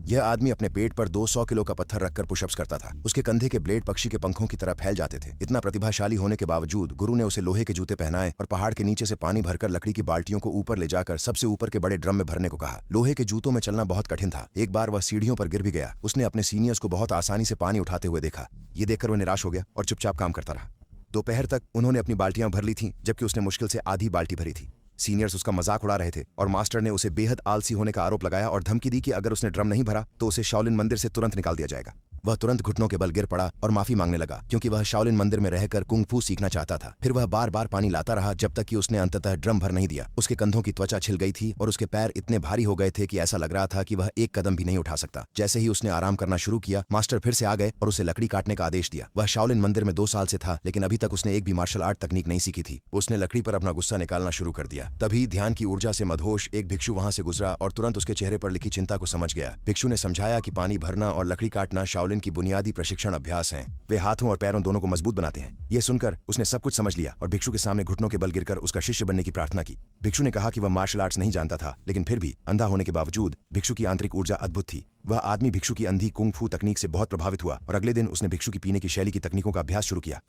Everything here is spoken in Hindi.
यह आदमी अपने पेट पर 200 किलो का पत्थर रखकर पुशअप्स करता था। उसके कंधे के ब्लेड पक्षी के पंखों की तरह फैल जाते थे। इतना प्रतिभाशाली होने के बावजूद गुरु ने उसे लोहे के जूते पहनाए और पहाड़ के नीचे से पानी भरकर लकड़ी की बाल्टियों को ऊपर ले जाकर सबसे ऊपर के बड़े ड्रम में भरने को कहा। लोहे के जूतों में चलना बहुत कठिन था। एक बार वह सीढ़ियों पर गिर भी गया। उसने अपने सीनियर्स को बहुत आसानी से पानी उठाते हुए देखा। ये देखकर वह निराश हो गया और चुपचाप काम करता रहा। दोपहर तक उन्होंने अपनी बाल्टियां भर ली थीं, जबकि उसने मुश्किल से आधी बाल्टी भरी थी। सीनियर्स उसका मजाक उड़ा रहे थे और मास्टर ने उसे बेहद आलसी होने का आरोप लगाया और धमकी दी कि अगर उसने ड्रम नहीं भरा तो उसे शाओलिन मंदिर से तुरंत निकाल दिया जाएगा। वह तुरंत घुटनों के बल गिर पड़ा और माफी मांगने लगा, क्योंकि वह शाओलिन मंदिर में रहकर कुंग फू सीखना चाहता था। फिर वह बार बार पानी लाता रहा जब तक कि उसने अंततः ड्रम भर नहीं दिया। उसके कंधों की त्वचा छिल गई थी और उसके पैर इतने भारी हो गए थे कि ऐसा लग रहा था कि वह एक कदम भी नहीं उठा सकता। जैसे ही उसने आराम करना शुरू किया, मास्टर फिर से आ गए और उसे लकड़ी काटने का आदेश दिया। वह शाओलिन मंदिर में 2 साल से था, लेकिन अभी तक उसने एक भी मार्शल आर्ट तकनीक नहीं सीखी थी। उसने लकड़ी पर अपना गुस्सा निकालना शुरू कर दिया। तभी ध्यान की ऊर्जा से मदहोश एक भिक्षु वहां से गुजरा और तुरंत उसके चेहरे पर लिखी चिंता को समझ गया। भिक्षु ने समझाया कि पानी भरना और लकड़ी काटना शाओलिन की बुनियादी प्रशिक्षण अभ्यास हैं। वे हाथों और पैरों दोनों को मजबूत बनाते हैं। यह सुनकर उसने सब कुछ समझ लिया और भिक्षु के सामने घुटनों के बल गिरकर उसका शिष्य बनने की प्रार्थना की। भिक्षु ने कहा कि वह मार्शल आर्ट्स नहीं जानता था, लेकिन फिर भी अंधा होने के बावजूद भिक्षु की आंतरिक ऊर्जा अद्भुत थी। वह आदमी भिक्षु की अंधी कुंग फू तकनीक से बहुत प्रभावित हुआ और अगले दिन उसने भिक्षु की पीने की शैली की तकनीकों का अभ्यास शुरू किया।